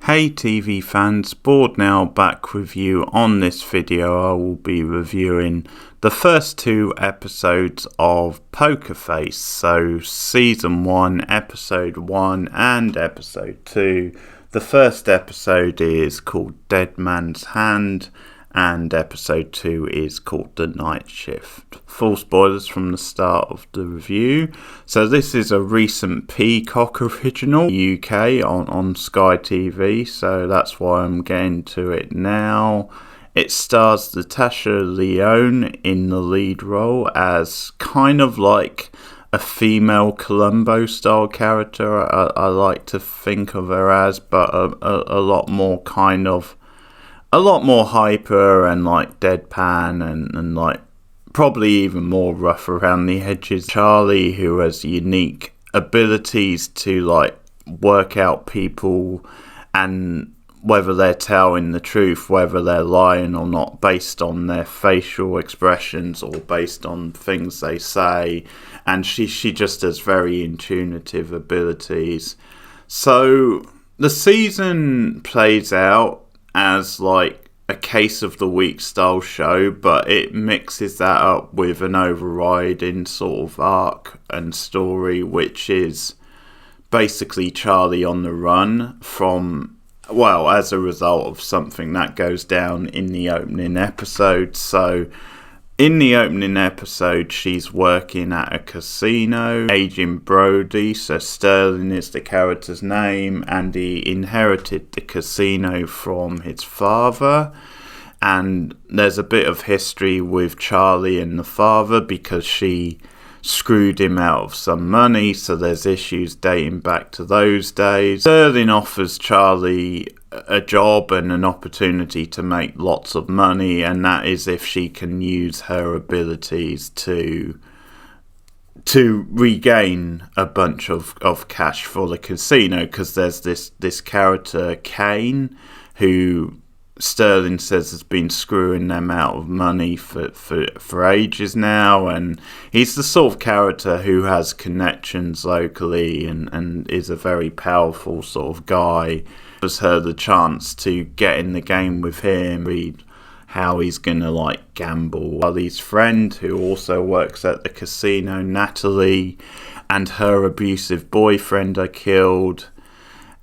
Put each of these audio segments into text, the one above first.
Hey TV fans, Bored Now back with you. On this video I will be reviewing the first two episodes of Poker Face, so Season 1, Episode 1 and Episode 2. The first episode is called Dead Man's Hand and Episode 2 is called The Night Shift. Full spoilers from the start of the review. So this is a recent Peacock original, UK, on Sky TV, so that's why I'm getting to it now. It stars Natasha Lyonne in the lead role as kind of like a female Columbo style character, I like to think of her as, but a lot more kind of a lot more hyper and like deadpan and like probably even more rough around the edges. Charlie, who has unique abilities to like work out people and whether they're telling the truth, whether they're lying or not, based on their facial expressions or based on things they say. And she just has very intuitive abilities. So the season plays out as like a case of the week style show, but it mixes that up with an overriding sort of arc and story, which is basically Charlie on the run from, well, as a result of something that goes down in the opening episode. So in the opening episode, she's working at a casino. Agent Brody, so Sterling is the character's name, and he inherited the casino from his father. And there's a bit of history with Charlie and the father because she screwed him out of some money, so there's issues dating back to those days. Sterling offers Charlie a job and an opportunity to make lots of money, and that is if she can use her abilities to regain a bunch of cash for the casino, because there's this character Kane who Sterling says has been screwing them out of money for ages now, and he's the sort of character who has connections locally and is a very powerful sort of guy. Gives her the chance to get in the game with him, read how he's gonna like gamble. Charlie's friend, who also works at the casino, Natalie, and her abusive boyfriend are killed.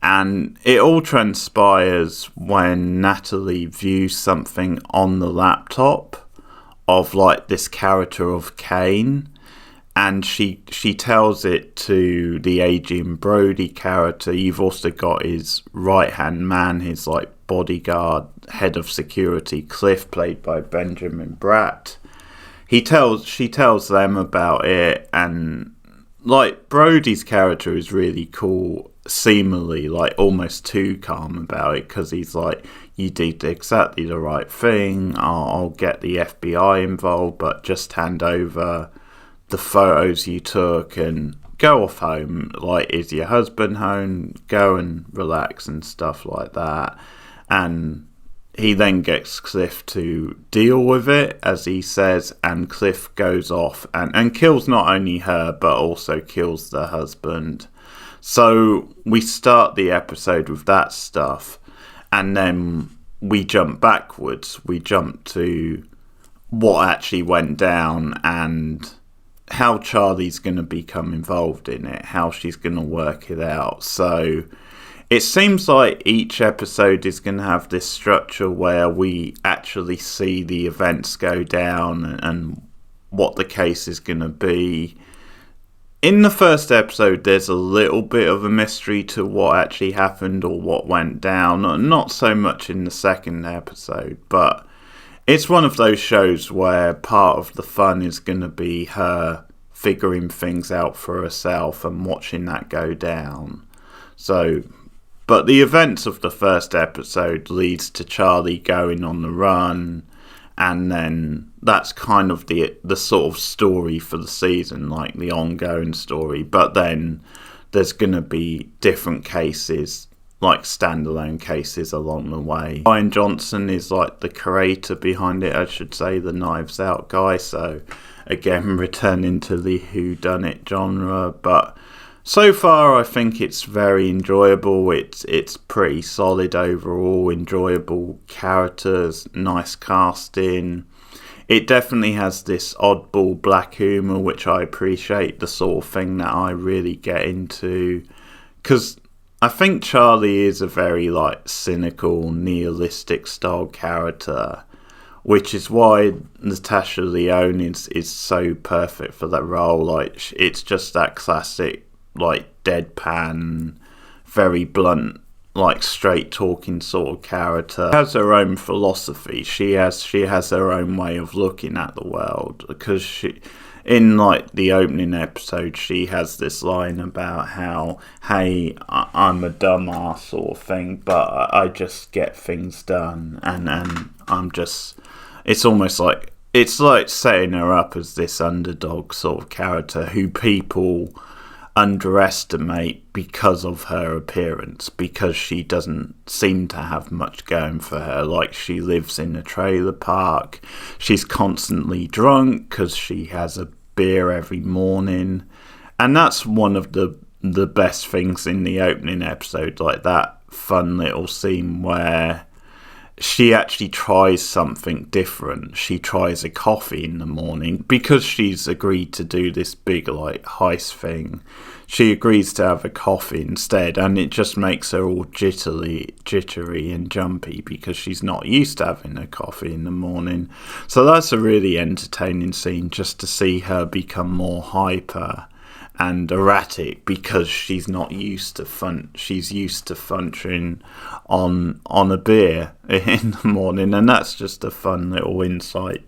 And it all transpires when Natalie views something on the laptop of like this character of Kane, and she tells it to the Adrian Brody character. You've also got his right hand man, his like bodyguard, head of security, Cliff, played by Benjamin Bratt. She tells them about it, and like Brody's character is really cool, seemingly like almost too calm about it, because he's like, you did exactly the right thing, I'll get the FBI involved, but just hand over the photos you took and go off home. Like, is your husband home? Go and relax and stuff like that. And he then gets Cliff to deal with it, as he says, and Cliff goes off and kills not only her but also kills the husband. So we start the episode with that stuff, and then we jump backwards. We jump to what actually went down and how Charlie's going to become involved in it, how she's going to work it out. So it seems like each episode is going to have this structure where we actually see the events go down and what the case is going to be. In the first episode, there's a little bit of a mystery to what actually happened or what went down. Not so much in the second episode, but it's one of those shows where part of the fun is going to be her figuring things out for herself and watching that go down. So, but the events of the first episode leads to Charlie going on the run, and then that's kind of the sort of story for the season, like the ongoing story. But then there's going to be different cases, like standalone cases along the way. Ryan Johnson is like the creator behind it, I should say, the Knives Out guy. So again, returning to the Whodoneit genre, but So far, I think it's very enjoyable. It's pretty solid overall. Enjoyable characters, nice casting. It definitely has this oddball black humour, which I appreciate. The sort of thing that I really get into, because I think Charlie is a very like cynical, nihilistic style character, which is why Natasha Lyonne is so perfect for that role. Like, it's just that classic, like, deadpan, very blunt, like, straight talking sort of character. She has her own philosophy. She has her own way of looking at the world, because she, in like the opening episode, she has this line about how, hey, I'm a dumbass sort of thing, but I just get things done, and I'm just, it's almost like, it's like setting her up as this underdog sort of character who people underestimate because of her appearance, because she doesn't seem to have much going for her. Like, she lives in a trailer park, she's constantly drunk because she has a beer every morning, and that's one of the best things in the opening episode, like that fun little scene where she actually tries something different. She tries a coffee in the morning because she's agreed to do this big like heist thing. She agrees to have a coffee instead, and it just makes her all jittery and jumpy because she's not used to having a coffee in the morning. So that's a really entertaining scene, just to see her become more hyper and erratic because she's not used to she's used to functioning on a beer in the morning, and that's just a fun little insight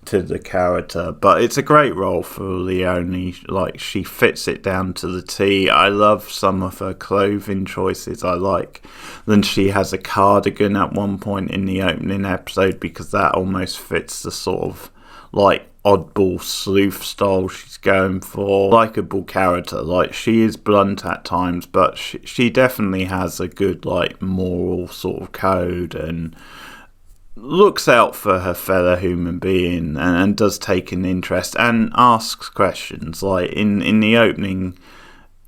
to the character. But it's a great role for Leone. Like, she fits it down to the T. I love some of her clothing choices. I like then she has a cardigan at one point in the opening episode, because that almost fits the sort of like oddball sleuth style she's going for. Likeable character. Like, she is blunt at times, but she definitely has a good like moral sort of code, and looks out for her fellow human being, and does take an interest and asks questions. Like in the opening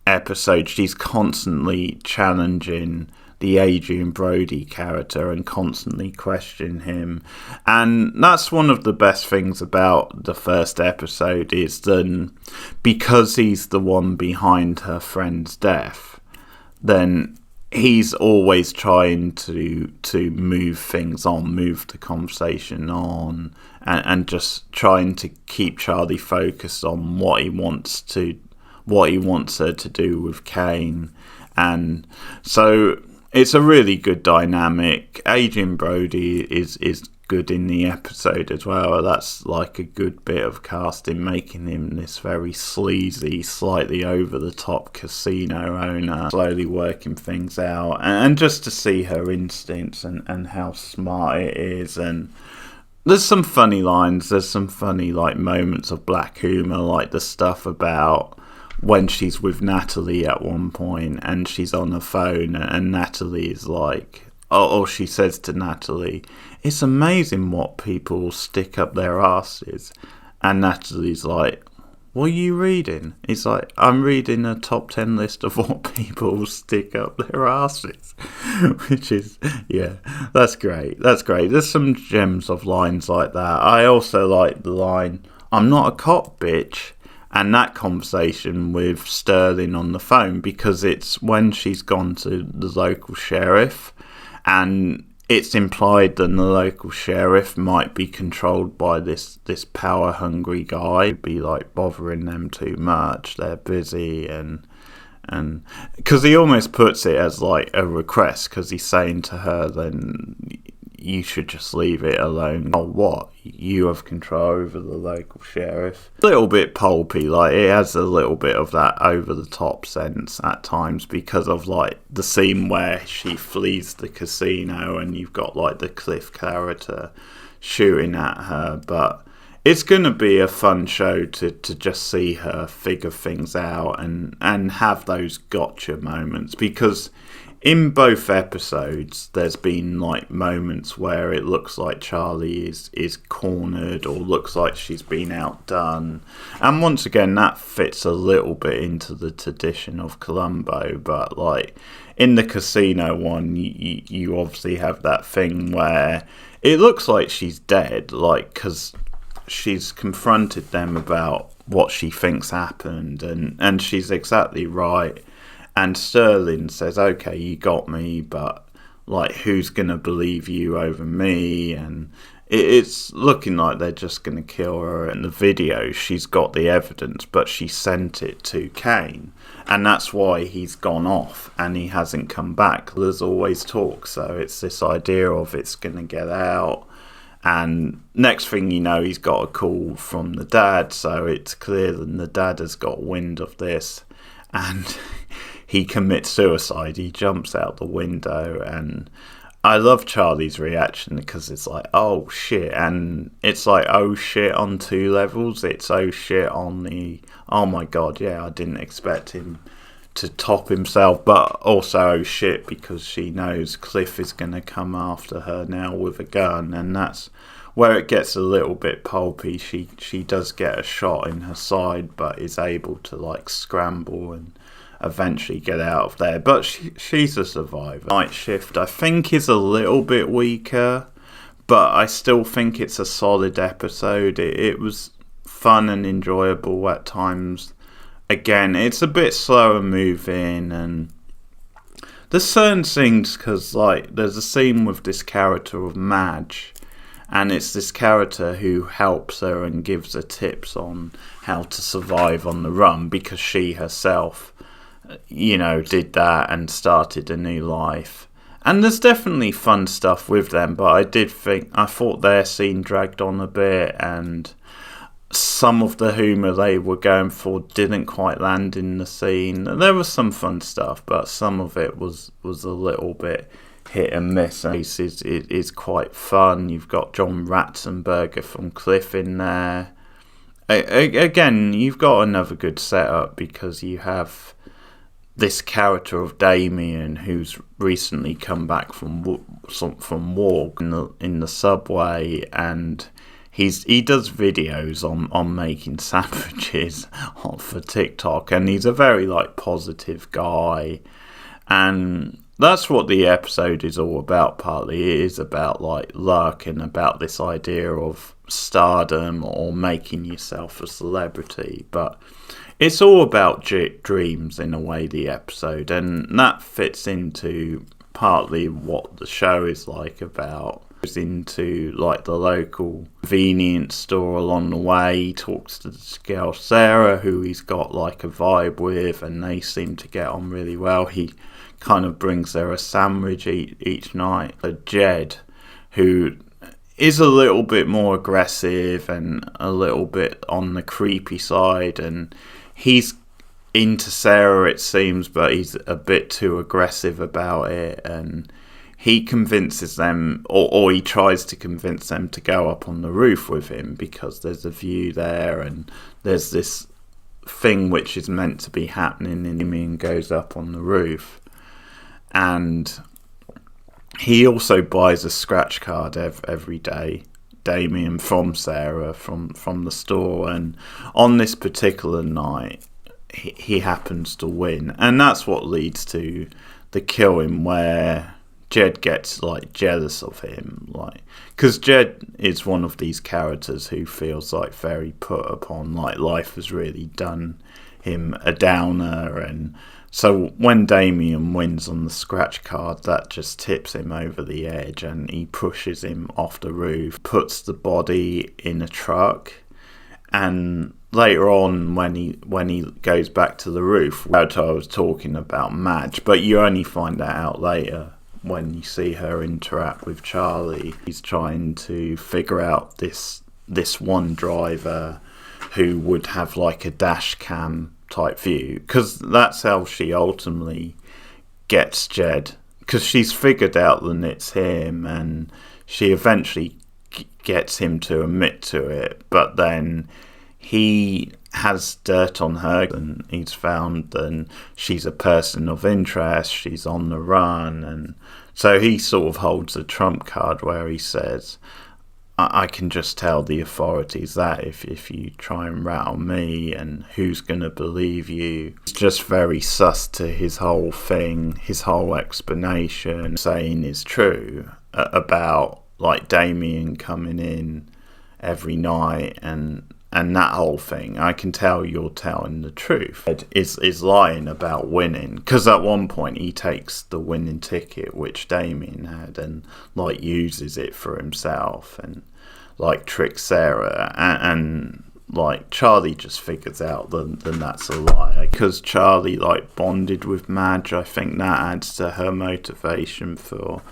episode, she's constantly challenging the Adrian Brody character and constantly question him, and that's one of the best things about the first episode, is then because he's the one behind her friend's death, then he's always trying to move things on, move the conversation on, and just trying to keep Charlie focused on what he wants her to do with Kane. And so it's a really good dynamic. Adrian Brody is good in the episode as well. That's like a good bit of casting, making him this very sleazy, slightly over the top casino owner, slowly working things out, and just to see her instincts and how smart it is. And there's some funny lines, there's some funny like moments of black humour, like the stuff about when she's with Natalie at one point and she's on the phone, and Natalie is like, or she says to Natalie, it's amazing what people stick up their asses. And Natalie's like, what are you reading? He's like, I'm reading a top 10 list of what people stick up their asses. Which is, yeah, that's great. That's great. There's some gems of lines like that. I also like the line, I'm not a cop, bitch. And that conversation with Sterling on the phone, because it's when she's gone to the local sheriff, and it's implied that the local sheriff might be controlled by this power-hungry guy, be like bothering them too much, they're busy, and because he almost puts it as like a request, because he's saying to her, then you should just leave it alone. Oh, what? You have control over the local sheriff. A little bit pulpy, like it has a little bit of that over the top sense at times, because of like the scene where she flees the casino and you've got like the Cliff character shooting at her. But it's going to be a fun show to just see her figure things out and have those gotcha moments, because in both episodes, there's been like moments where it looks like Charlie is cornered or looks like she's been outdone. And once again, that fits a little bit into the tradition of Columbo. But like in the casino one, you obviously have that thing where it looks like she's dead, like because she's confronted them about what she thinks happened, and she's exactly right. And Sterling says, okay, you got me, but like, who's going to believe you over me? And it's looking like they're just going to kill her. In the video, she's got the evidence, but she sent it to Kane. And that's why he's gone off and he hasn't come back. There's always talk. So it's this idea of it's going to get out. And next thing you know, he's got a call from the dad. So it's clear that the dad has got wind of this. And he commits suicide. He jumps out the window, and I love Charlie's reaction because it's like, oh shit, and it's like, oh shit on two levels. It's oh shit on the, oh my god, yeah, I didn't expect him to top himself, but also oh shit because she knows Cliff is going to come after her now with a gun, and that's where it gets a little bit pulpy. She does get a shot in her side, but is able to like scramble and eventually get out of there. But she's a survivor. Night Shift, I think, is a little bit weaker, but I still think it's a solid episode. It was fun and enjoyable at times. Again, it's a bit slower moving, and there's certain things, because like there's a scene with this character of Madge, and it's this character who helps her and gives her tips on how to survive on the run, because she herself, you know, did that and started a new life. And there's definitely fun stuff with them, but I thought their scene dragged on a bit, and some of the humour they were going for didn't quite land in the scene. There was some fun stuff, but some of it was a little bit hit and miss. It is quite fun. You've got John Ratzenberger from Cliff in there. Again, you've got another good setup because you have this character of Damien who's recently come back from war in the subway, and he does videos on making sandwiches for TikTok, and he's a very like positive guy, and that's what the episode is all about. Partly it is about like luck and about this idea of stardom or making yourself a celebrity, but it's all about dreams in a way, the episode, and that fits into partly what the show is like about. Goes into like the local convenience store along the way. He talks to this girl Sarah, who he's got like a vibe with, and they seem to get on really well. He kind of brings her a sandwich each night. Jed, who is a little bit more aggressive and a little bit on the creepy side, and he's into Sarah, it seems, but he's a bit too aggressive about it, and he convinces them, or he tries to convince them to go up on the roof with him because there's a view there, and there's this thing which is meant to be happening, and Damien goes up on the roof, and he also buys a scratch card every day, Damien, from Sarah from the store, and on this particular night he happens to win, and that's what leads to the killing where Jed gets like jealous of him, like, because Jed is one of these characters who feels like very put upon, like life has really done him a downer, and so when Damien wins on the scratch card, that just tips him over the edge, and he pushes him off the roof, puts the body in a truck, and later on when he goes back to the roof, I was talking about Madge, but you only find that out later when you see her interact with Charlie. He's trying to figure out this one driver who would have like a dash cam type view, because that's how she ultimately gets Jed, because she's figured out that it's him, and she eventually gets him to admit to it, but then he has dirt on her, and he's found and she's a person of interest, she's on the run, and so he sort of holds a trump card where he says, I can just tell the authorities that if you try and rattle me, and who's going to believe you. It's just very sus to his whole thing, his whole explanation saying is true about like Damien coming in every night and that whole thing. I can tell you're telling the truth. Is lying about winning, because at one point he takes the winning ticket which Damien had and like uses it for himself and like tricks Sarah, and like Charlie just figures out then that's a lie, because Charlie like bonded with Madge. I think that adds to her motivation for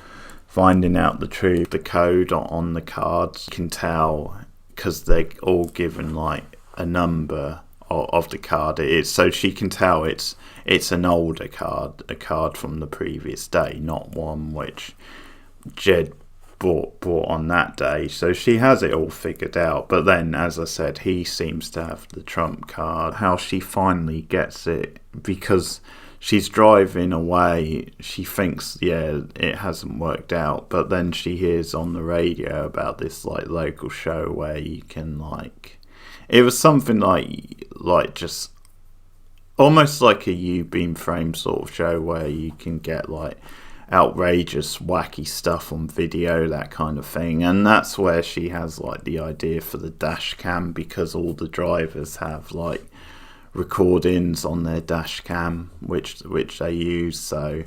finding out the truth. The code on the cards, you can tell because they're all given like a number of the card it is, so she can tell it's an older card, a card from the previous day, not one which Jed bought on that day. So she has it all figured out. But then, as I said, he seems to have the trump card. How she finally gets it, because she's driving away, she thinks it hasn't worked out, but then she hears on the radio about this like local show where you can like, it was something like just almost like a U-beam frame sort of show where you can get like outrageous wacky stuff on video, that kind of thing. And that's where she has like the idea for the dash cam, because all the drivers have like recordings on their dash cam which they use. So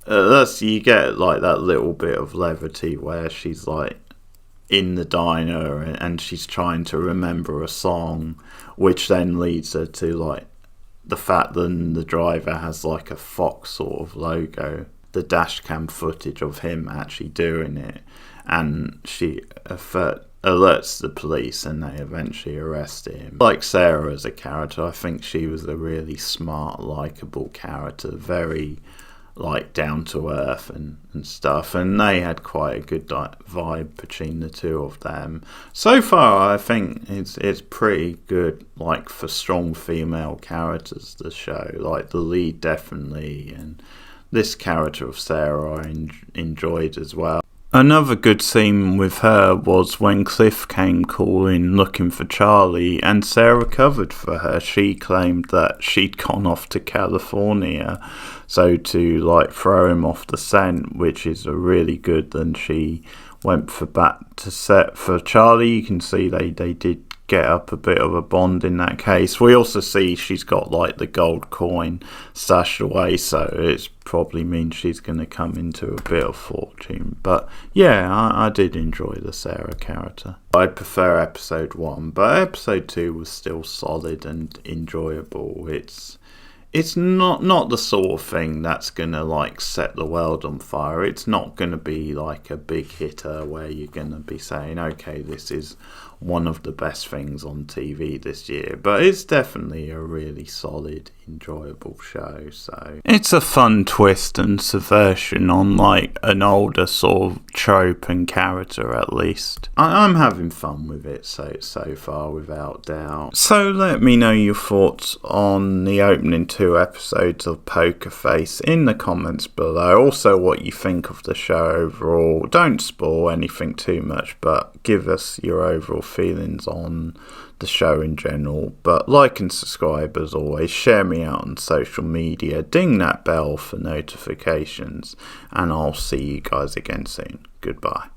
that's, you get like that little bit of levity where she's like in the diner and she's trying to remember a song, which then leads her to like the fact that the driver has like a fox sort of logo, the dash cam footage of him actually doing it, and she alerts the police and they eventually arrest him. Like Sarah as a character, I think she was a really smart, likeable character, very like down to earth and stuff, and they had quite a good vibe between the two of them. So far I think it's pretty good, like for strong female characters, the show, like the lead definitely, and this character of Sarah I enjoyed as well. Another good scene with her was when Cliff came calling looking for Charlie, and Sarah covered for her. She claimed that she'd gone off to California, so to like throw him off the scent, which is a really good. Then she went back to set for Charlie. You can see they did get up a bit of a bond in that case. We also see she's got like the gold coin stashed away, so it probably means she's going to come into a bit of fortune. But yeah, I did enjoy the Sarah character. I prefer episode 1, but episode 2 was still solid and enjoyable. It's not the sort of thing that's going to like set the world on fire. It's not going to be like a big hitter where you're going to be saying, okay, this is one of the best things on TV this year, but it's definitely a really solid, enjoyable show. So it's a fun twist and subversion on like an older sort of trope and character. At least I'm having fun with it so far, without doubt. So let me know your thoughts on the opening 2 episodes of Poker Face in the comments below. Also what you think of the show overall. Don't spoil anything too much, but give us your overall feelings on the show in general. But like and subscribe as always, share me out on social media, ding that bell for notifications, and I'll see you guys again soon. Goodbye.